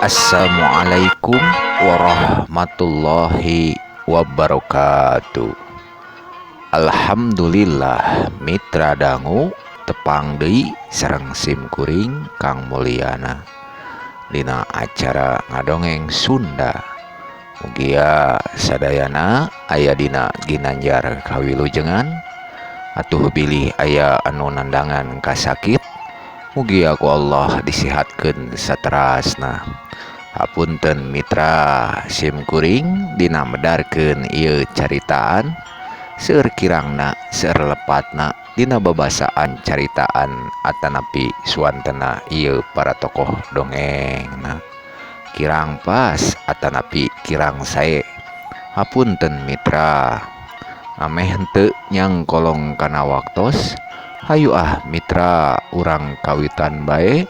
Assalamualaikum warahmatullahi wabarakatuh. Alhamdulillah mitra dangu tepang deui sareng simkuring Kang Mulyana dina acara ngadongeng Sunda. Mugia sadayana aya dina ginanjar kawilujengan atuh bilih aya anu nandangan kasakit, mugia ku Allah disihatkeun saterasna. Hapunten mitra simkuring dina medarkeun ieu caritaan seueur kirangna seueur lepatna dina babasaan caritaan atanapi suantena ieu para tokoh dongengna. Kirang pas atanapi kirang sae. Hapunten mitra, ameh henteu nyang kolong kana waktos, hayu mitra urang kawitan bae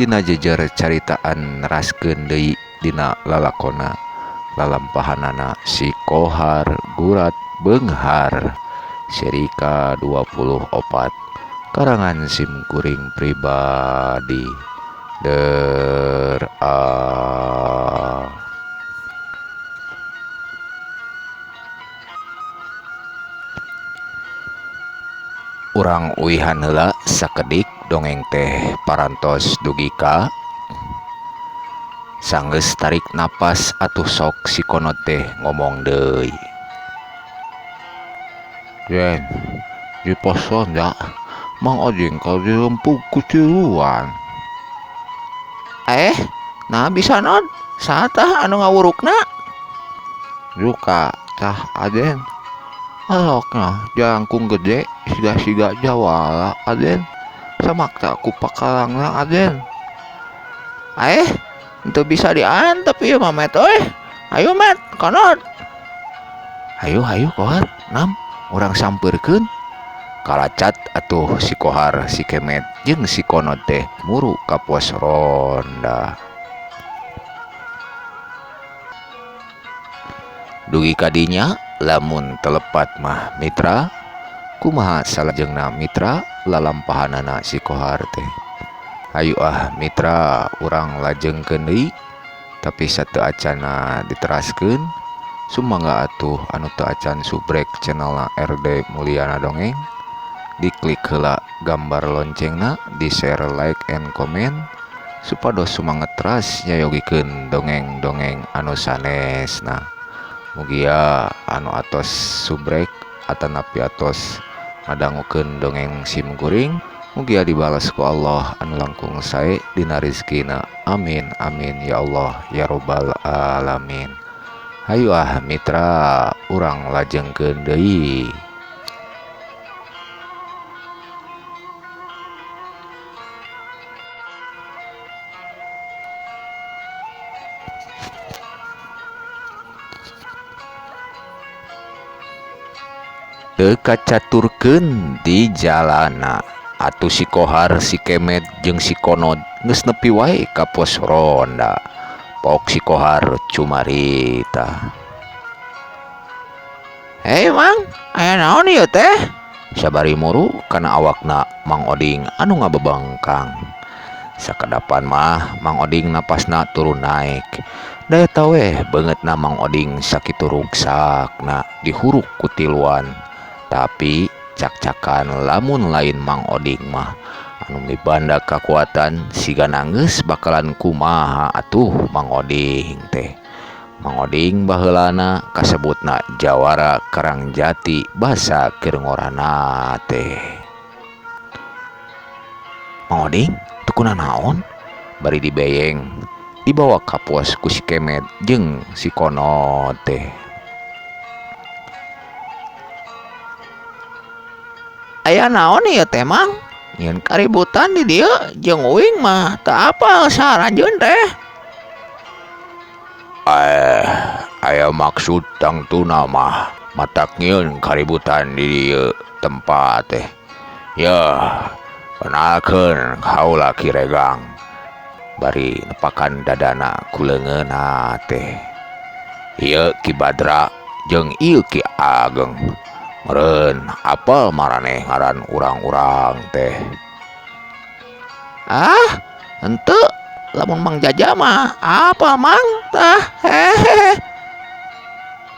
dina jejer caritaan neraskeun deui dina lalakonna lalampahanana si Kohar Gurat Beunghar seri ka-24 karangan simkuring pribadi. Urang uihan heula sakedik dongeng teh parantos dugi ka sanggeus tarik napas atuh sok si kono teh ngomong deui. Yen di poson ya Mang Oding kalau dirempuk kuciluan. Nah bisa non satah anu ngawurukna? Duka tah Aden. Alokna jangkung gede siga-siga jawala Aden. Samakta ku pakalangna Aden. Henteu bisa diantep ieu mah Met euy. Ayo Met, konot. Hayu Kohar, nam urang sampeurkeun. Kalacat atuh si Kohar, si Kemet jeung si Konot teh muru ka pos ronda. Dugi kadinya lamun telepat mah mitra, kumaha salajengna mitra lalampahanana si Kohar teh. Hayu mitra urang lajengkeun deui, tapi sateu acana diteraskeun sumangga atuh anu teu acan subrek channelna RD Mulyana Dongeng, diklik heula gambar loncengna, di share, like, and comment supados sumanget teras nyayogikeun dongeng-dongeng anu sanesna. Mugia anu atos subrek atanapi atos ngadangukeun dongeng simkuring, mugia dibalas ku Allah anu langkung sae dina rezekina. Amin amin ya Allah ya robbal alamin. Hayu mitra urang lajengkeun deui. Teu kacaturkeun di jalana atuh si Kohar, si Kemet jeung si Konot geus nepi wae ka pos ronda. Pok si Kohar cumarita. Mang, aya naon ieu teh? Sabari muru kana awakna Mang Oding anu ngabebangkang. Sakadapan mah Mang Oding napasna turun naik. Da eta we beungeutna Mang Oding sakitu rugsakna dihuruk ku tiluan. Tapi cak-cakan lamun lain Mang Oding mah anu mibanda kakuatan siga nanggeus bakalan kumaha atuh Mang Oding teh. Mang Oding baheulana kasebutna Jawara Karangjati basa keur ngorana teh. Mang Oding teu kuna naon bari dibeyeng dibawa ka pos ku si Kemet jeung si Konot teh. Aya naon ieu teh Mang? Nyeun kaributan di dieu jeung uing mah teu apal saranjeun teh. Aya maksud tangtuna mah matak nyieun kaributan di dieu tempat teh. Yeuh, kenalkeun kaula Ki Regang. Bari nepakan dadana ku leungeunna teh. Ieu Ki Badra jeung ieu Ki Ageng. Meureun apal maraneh ngaran urang-urang teh? Henteu lamun Mang Jaja mah apa Mang tah hehehe.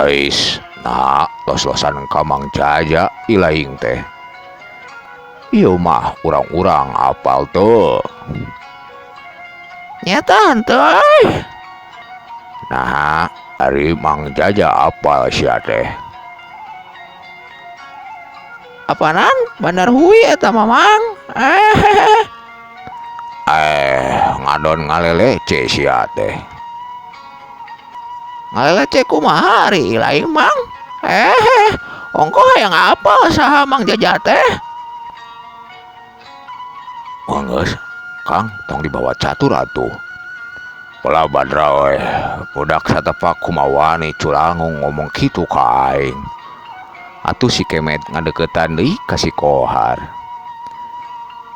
Ais nah los-losan ka Mang Jaja ilaing teh. Ieu mah urang-urang apal tuh. Nyata henteu. Nah, ari Mang Jaja apal sia teh. Apaanan? Bandar Hui eta Mamang. Ngadon ngalelece sia teh. Ngalelece kumaha ari lain Mang? Ongko hayang apal saha Mang Jaja teh? Manggeus, Kang, tong dibawa catur atuh. Pola Badra we, budak satepak kumawani culangung ngomong kitu ka aing. Atuh si Kemet ngadeketan deui ka si Kohar.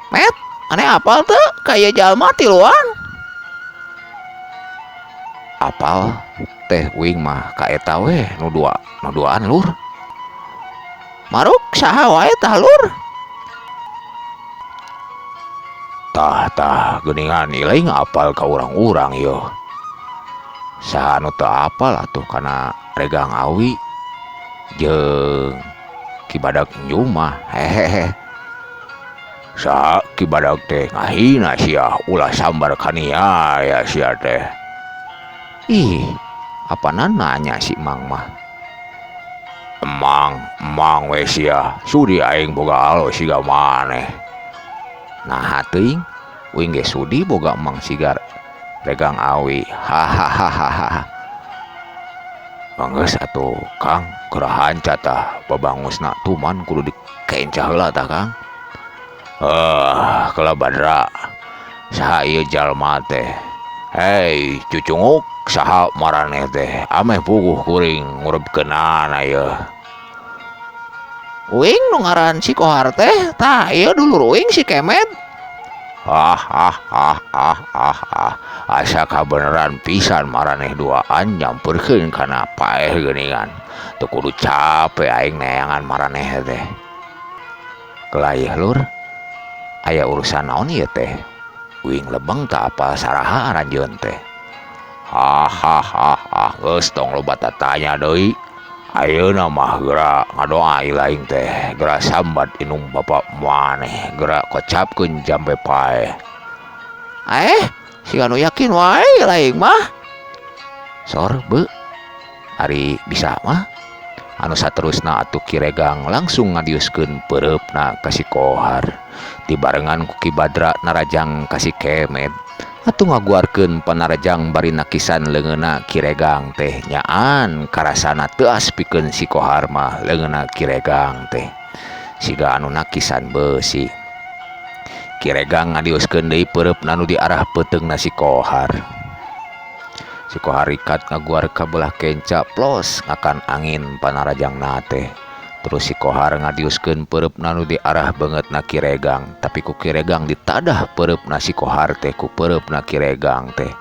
Met, aneh apal teu kaya jalma tiluan? Apal teh wing mah ka eta we nu duaan lur. Maruk saha wae tah lur? Tah geuningan ilaing apal ka urang-urang ieu. Saha nu teu apal atuh kana Regang Awi jeung Kibadag Nyuma hehehe. Sa Kibadag teh ngahina sia ulah sambar kania ya sia teh. Ih, apana nanya si Mang mah. Emang we sia sudi aing boga alo siga maneh. Nah teuing wing ge sudi boga Mang sigar Regang Awi hahaha. Manggeus atuh Kang kurahan catah babangusna tuman kudu dikencah heula tah Kang. Kela Badra saha ieu jalma teh? Hei cucunguk saha maraneh teh? Ameh puguh kuring ngurebkeunana ieu. Uing nu ngaran si Kohar teh tah ieu dulur uing si Kemet. Asa kabeneran pisan maraneh duaan nyamperkeun kana paeh geuningan. Teu kudu capek aing neangan maraneh teh. Kelayeuh lur, aya urusan naon ieu teh? Uing lebeng tah apal saraha aranjeun teh. Geus tong loba tatanya deui. Ayeuna mah geura ngadoa ilaing teh, geura sambat inung bapa maneh, geura kocapkeun jambe paeh. Si anu yakin wae ilaing mah. Sor beu, ari bisa mah. Anu saterusna atuh Ki Regang langsung ngadiuskeun peureupna ka si Kohar. Dibarengan ku Ki Badra narajang ka si Kemet. Atuh ngaguarkeun panarajang bari nakisan leungeunna Ki Regang teh nyaan karasana teu aspikeun si Kohar mah leungeunna Ki Regang teh. Siga anu nakisan beusi. Ki Regang ngadiuskeun deui peureupna nu diarah peuteungna si Kohar. Si Kohar ikat ngaguar ka belah kenca plos ngakan angin panarajangna teh. Terus si Kohar ngadiuskeun peureupna nu diarah beungeutna Ki Regang, tapi ku Ki Regang ditadah peureupna si Kohar teh ku peureupna Ki Regang teh.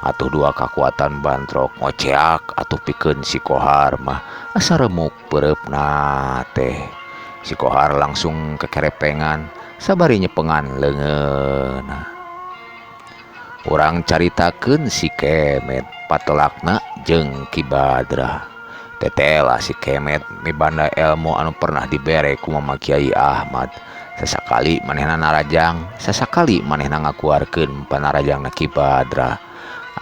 Atuh dua kakuatan bantrok ngoceak atuh pikeun si Kohar mah asa remuk peureupna teh. Si Kohar langsung kekerepengan sabari nyepengan leungeunna. Urang caritakeun si Kemet patelakna jeung Ki Badra. Tetela si Kemet mibanda ilmu anu pernah dibere ku Mama Kiai Ahmad. Sasakali manehna narajang, sasakali manehna ngakuarkeun panarajangna Ki Badra.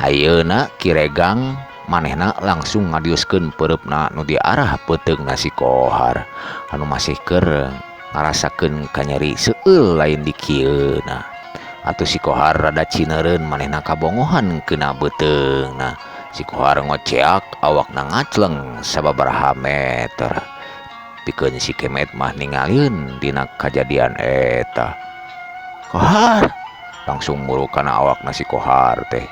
Ayeuna Ki Regang manehna langsung ngadiuskeun peureupna nu diarah peuteungna si Kohar anu masih keur ngarasakeun kanyeri seueul lain di kieuna. Atuh si Kohar rada cineureun manehna kabongohan keuna beuteungna. Si Kohar ngoceak awakna ngacleng sababaraha meter. Pikeun si Kemet mah ningalieun dina kajadian eta. Kohar langsung muru kana awakna si Kohar teh.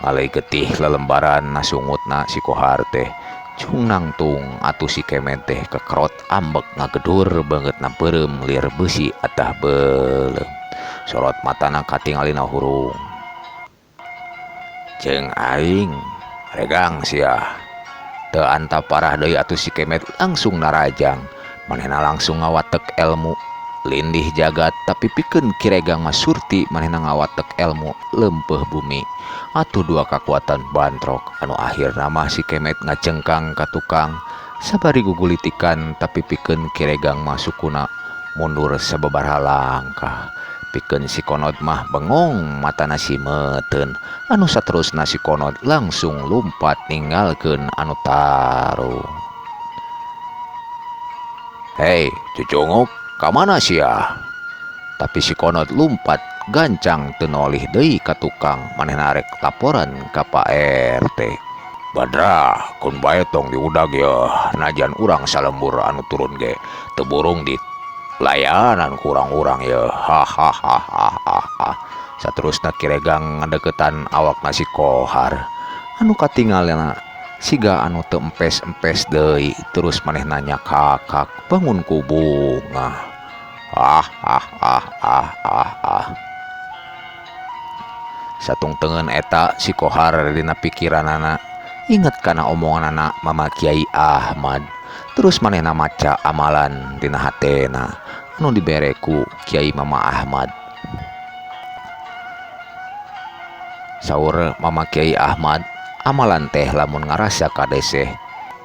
Ngalih getih lelembaran nasungutna si Kohar teh. Cung nangtung atuh si Kemet teh kekerot ambek ngagedur bangetna peureum lir beusi atah beuleum. Sorot matana katingalina hurung. Jeung aing Regang sia teu anta parah deui atuh si Kemet langsung narajang. Manehna langsung ngawatek ilmu lindih jagat tapi pikeun Kiregang mah surti manehna ngawatek ilmu lempeuh bumi atuh dua kekuatan bantrok anu akhirna mah si Kemet ngacengkang ka tukang sabari gugulitikan tapi pikeun Kiregang mah sukuna mundur sababaraha langkah pikeun si Konod mah bengong matana simeteun anu saterusna si Konod langsung lumpat ninggalkeun anu tarung. Hei cucunguk kamana sia? Tapi si Konod lumpat gancang tenolih deui ka tukang manehna rek laporan ka Pak RT. Badra kun bae tong diudag ya najan urang salembur anu turun ge teu burung di layanan kurang-urang ya hahaha. Saterusna Kiregang ngadeukeutan awakna si Kohar anu katingalna siga anu teu empes-empes deui terus manehna nyakak bangun ku bunga. Satung tengen eta si Kohar dina pikiranana inget kana omonganana Mama Kiai Ahmad terus manehna maca amalan dina hatena anu dibere ku Kiai Mama Ahmad. Saur Mama Kiai Ahmad amalan teh lamun ngarasa kadeseh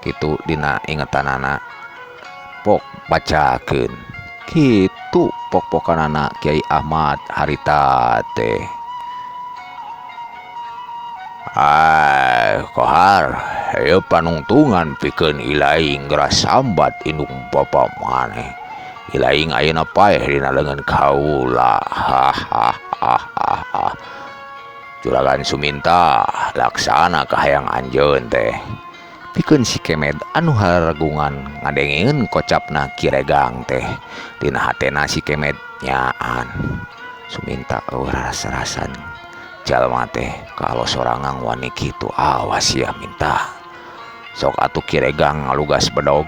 kitu dina ingetanana pok bacakeun kitu pok-pokanana Kiai Ahmad harita teh. Kohar ayo panungtungan pikeun ilaing geras sambat indung bapa maneh ilaing ayeuna paeh dina leungeun kaula hahaha. Juragan Suminta laksana kahayang anjeun teh pikeun si Kemet anu haragungan ngadengin kocapna Kiregang teh dina hatena si Kemet nyaan Suminta rasa-rasan jalma teh kalau sorangang wani kitu awas ya minta sok atuh Kiregang ngalugas bedog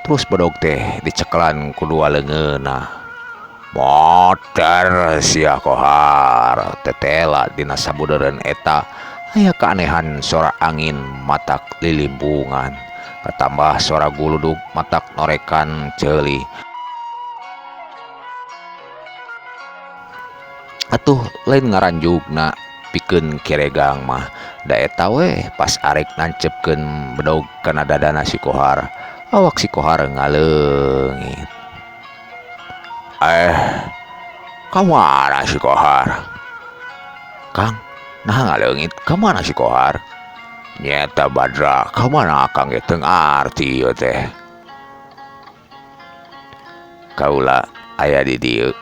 terus bedog teh dicekelan kedua leungeunna motor sia Kohar tetela dina sabudeureun eta aya keanehan sora angin matak lilimbungan katambah sora guludug matak norekan ceuli atuh lain ngaranjugna pikeun Kiregang mah da eta we pas arek nancepkeun bedog kana dadana si Kohar awak si Kohar ngaleungit. Kamana si Kohar? Kang, nah ngaleungit kamana si Kohar? Nyeta Badra, kamana akang ge teu ngarti ieu teh. Kaula aya di dieu.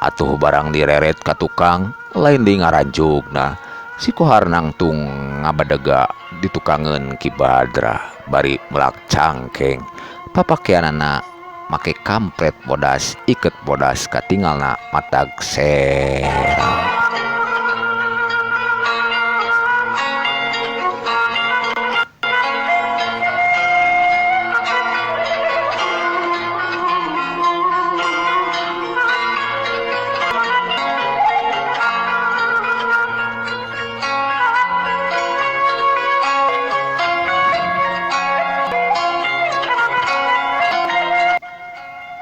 Atuh barang direret ka tukang lain di ngaranjugna si Kohar nangtung ngabadega ditukangeun Ki Badra bari melak cangkeng papakeanana make kampret bodas iket bodas katinggalna matag serang.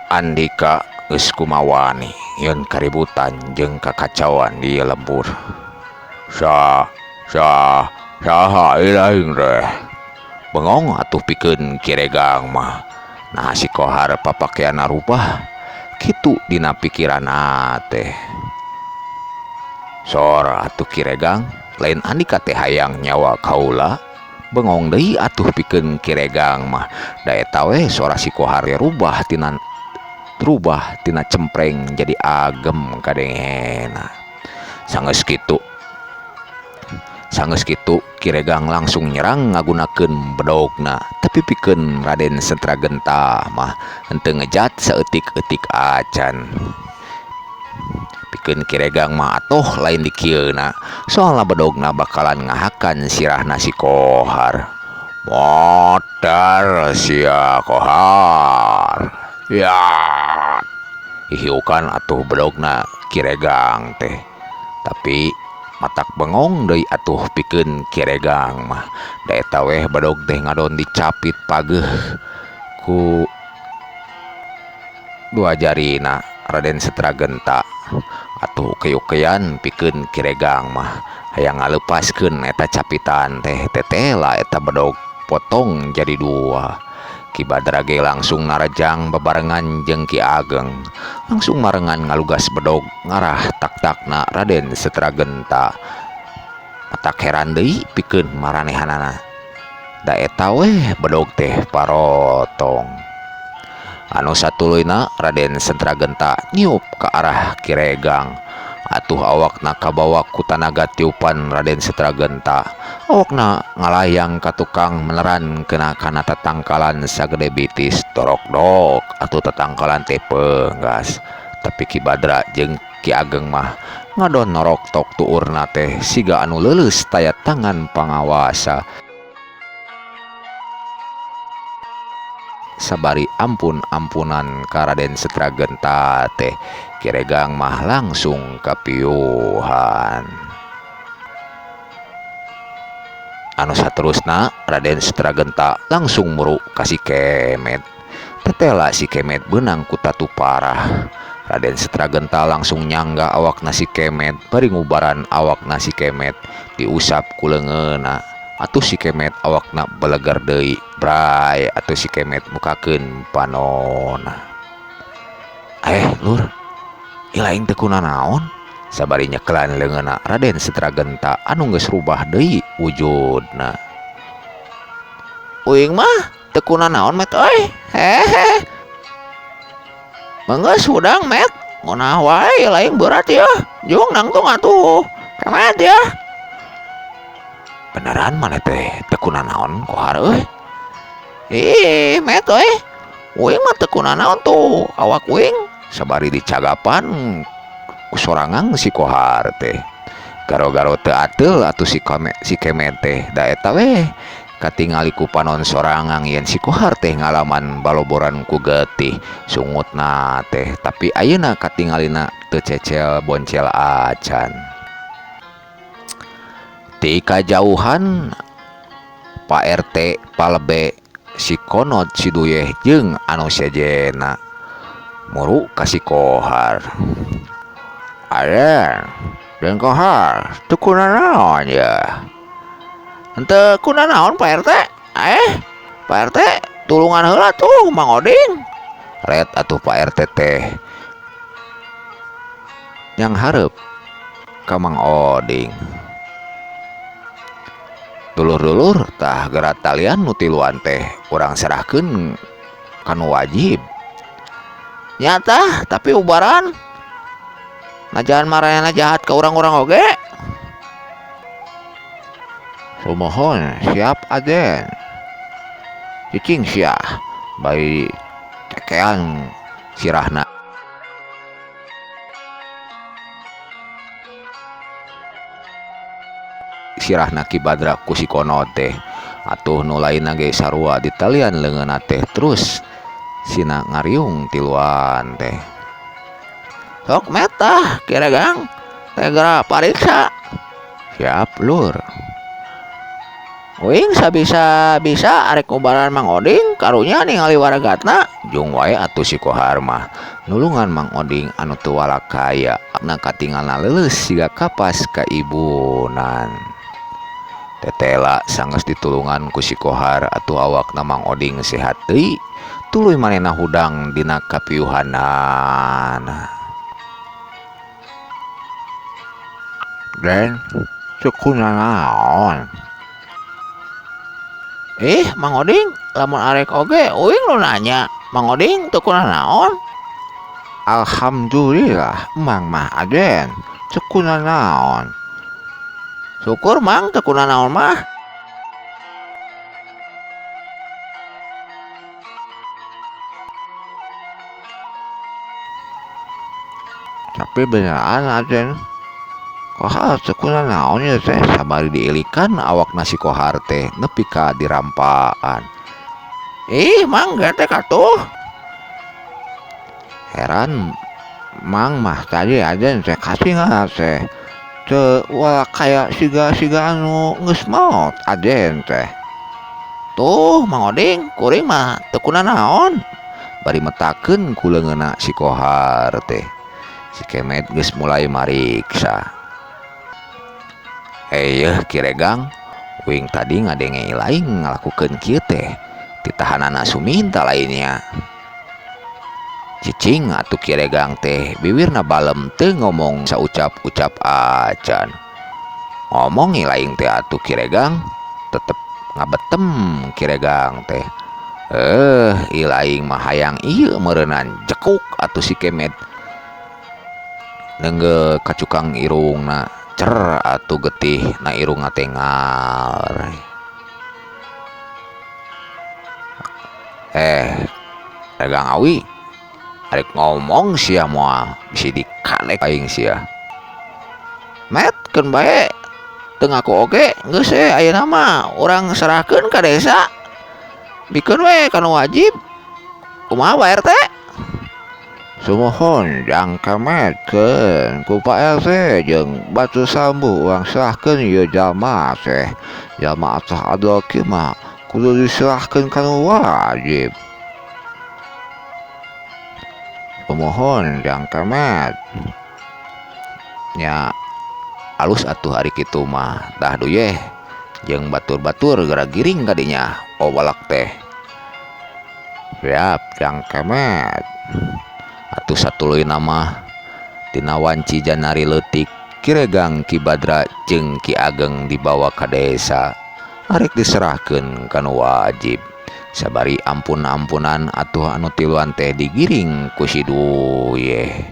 Andika geus kumawani yeun kaributan jeung kakacauan di lembur. Saha ilaing teh. Bengong atuh pikeun Kiregang mah. Nah si Kohar papakeana rubah kitu dina pikiranna teh. Sor atuh Kiregang lain andika teh hayang nyawa kaula. Bengong deui atuh pikeun Kiregang mah. Da eta we sora si Kohar rubah tina cempreng jadi agem kadengena. Sanggeus kitu Kiregang langsung nyerang ngagunakeun bedogna tapi pikeun Raden Sentragenta mah henteu ngejat saeutik-eutik acan. Pikeun Kiregang mah atoh lain di kieuna soalna bedogna bakalan ngahakan sirahna si Kohar. Motor sia Kohar. Ya hiukan atuh bedogna Kiregang teh tapi matak bengong deui atuh pikeun Kiregang mah da eta weh bedog teh ngadon dicapit pageuh ku dua jarina Raden Setragenta atuh keukean pikeun Kiregang mah hayang ngalepaskeun eta capitan teh tetela eta bedog potong jadi dua. Ki Badra ge langsung narejang bebarengan jeung Ki Ageng langsung marengan ngalugas bedog ngarah tak-takna Raden Setragenta. Matak heran deui pikeun maranehanana da eta weh bedog teh parotong. Anu satuluyna Raden Setragenta niup ke arah Kiregang atuh awakna kabawa ku tanaga tiupan Raden Setragenta. Awakna ngalayang ka tukang meneran kena kana tatangkalan sagede bitis torok-dok atuh tatangkalan teh peunggas. Tapi Ki Badra jeung Ki Ageng mah ngadon norok tok tuurna teh siga anu leuleus taya tangan pangawasa. Sabari ampun-ampunan ka Raden Setragenta teh Kiregang mah langsung kapiuhan. Anu saterusna Raden Setragenta langsung muru ka si Kemet. Tetela si Kemet beunang ku tatu parah. Raden Setragenta langsung nyangga awakna si Kemet bari ngubaran awakna si Kemet diusap ku leungeunna. Atuh si Kemet awakna belegar deui bray atuh si Kemet mukakeun panonna. Lur, ilaing teu kunaon? Sabari nyekelan leungeunna Raden Setragenta anu geus rubah deui wujudna. Uing mah teu kunaon met euy. Hehe. Manggeus hudang met, ngunah wae laing berat ya. Jung nangtung atuh. Kemet ya. Beneran mana teh teu kunaon kohar euy. Met euy. Uing mah teu kunaon tuh awak uing sabari dicagapan ku sorangang si kohar teh. Garo-garo teu ateul atuh si Kemet teh da eta weh katingali ku panon sorangang yen si kohar teh ngalaman baloboran ku getih sungutna teh tapi ayeuna katingalina teu cecel boncel acan. Ti kajauhan Pak RT Palebe si Konod si Duyeh jeung anu sejena muru ka si kohar. Aden jeung kohar teu kunaon ya. Henteu kunaon Pak RT. Pak RT tulungan heula tuh Mang Oding. Ret atuh Pak RT teh yang hareup ka Mang Oding. Dulur-dulur tah gerat talian nu tiluan teh urang serahkeun kanu wajib. Nyata tapi ubaran. Najan marana jahat ka urang-urang oge. Sumohon siap Aden. Cicing sia bari tekean sirahna. Sirahna Ki Badra ku si Konod teh atuh nu lainna ge sarua ditalian leungeunna teh terus sina ngariung tiluan teh. Sok metah Kiregang teh geura pariksa. Siap lur. Uing sabisa-bisa arek ubaran Mang Oding karunya ningali waragatna jeung wae atuh si kohar mah nulungan Mang Oding anu teu walakaya na katingalna leuleus siga kapas ka ibunan. Tetela sanggeus ditulungan ku si kohar atuh awakna Mang Oding sehat deui tuluy manehna hudang dina kapiuhanana. Den teu kunaon. Mang Oding lamun arek oge uing lu nanya Mang Oding teu kunaon. Alhamdulillah Mang mah Aden teu kunaon. Syukur Mang teu kunaon mah. Tapi beneran Aden kohar teu kunaon ya teh sabari diilikan awakna si kohar teh nepi ka dirampaan. Mang getek atuh. Heran Mang mah tadi Aden teh kasingan teh teu walakaya siga anu geus maot Aden teh. Tuh Mang Oding kuring mah teu kunaon. bari metakeun ku leungeunna si Kohar teh. Si Kemet geus mulai mariksa. Yeuh Kiregang, uing tadi ngadenge ilaing ngalakukeun kieu teh titahanana Suminta lainnya. Cicing atuh Kiregang teh bibirna balem teu ngomong saucap-ucap acan. Ngomong ilaing teh atuh Kiregang tetep ngabetem Kiregang teh. Ilaing mah hayang ieu meureunnan jekuk atuh si Kemet. Nengge kacukang irungna cer atuh getih na irungna teh ngal. Dagang awi arek ngomong sia moal bisi dikalek aing sia. Met keun bae teu ngaku oge geus ayeuna mah urang serahkeun ka desa. Bikeun we kanu wajib. Kumaha Pak RT? Sumohon jang kemetkeun ku Pak RT jeung batu sambu urang serahkeun ieu jalma teh. Jalma atah adol kieu mah kudu diserahkeun kanu wajib. Sumohon jang kemet. Nya alus atuh hari kitu mah dah duyeh jeung batur-batur gara giring kadinya walak teh. Siap jang kemet. Atuh satuluy nama tina wanci janari leutik Kiregang Ki Badra jeung Ki Ageng dibawa ka desa arek diserahkeun kanu wajib. Sabari ampun-ampunan atuh anu tiluan teh digiring ku si Duyeh.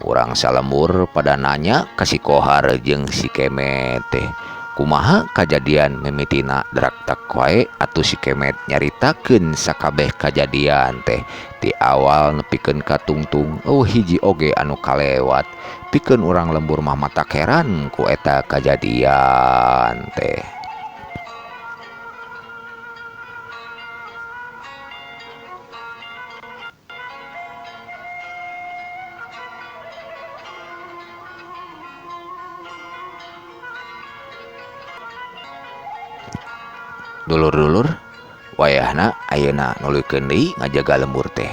Urang salembur pada nanya ka si Kohar jeung si Kemet teh kumaha kajadian mimitina draktak wae atuh si Kemet nyaritakeun sakabeh kajadian teh di awal nepikeun ka tungtung hiji oge anu kalewat pikeun urang lembur mah matakeran ku eta kajadian teh. Dulur-dulur, wayahna ayeuna nuluykeun deui ngajaga lembur teh.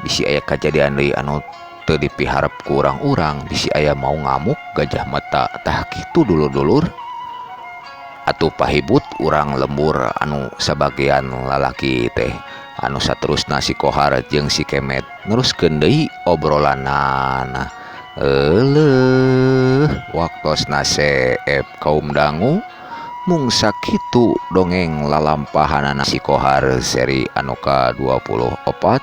Bisi aya kajadian deui anu teu dipiharep ku urang-urang, bisi aya mau ngamuk gajah mata tah kitu dulur-dulur. Atuh pahibut urang lembur anu sabagean lalaki teh. Anu saterusna si Kohar jeung si Kemet neruskeun deui obrolanana. Waktosna seep kaum dangu. Mung sakitu dongeng lalampahanana si Kohar seri anu ka-24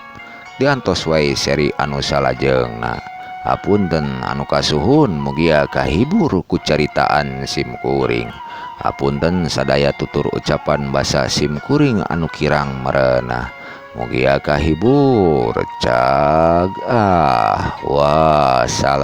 diantos wae seri anu salajengna. Hapunten anu kasuhun mugia kahibur ku caritaan simkuring. Hapunten sadaya tutur ucapan basa simkuring anu kirang merenah. Mugia kahibur cag wassalam.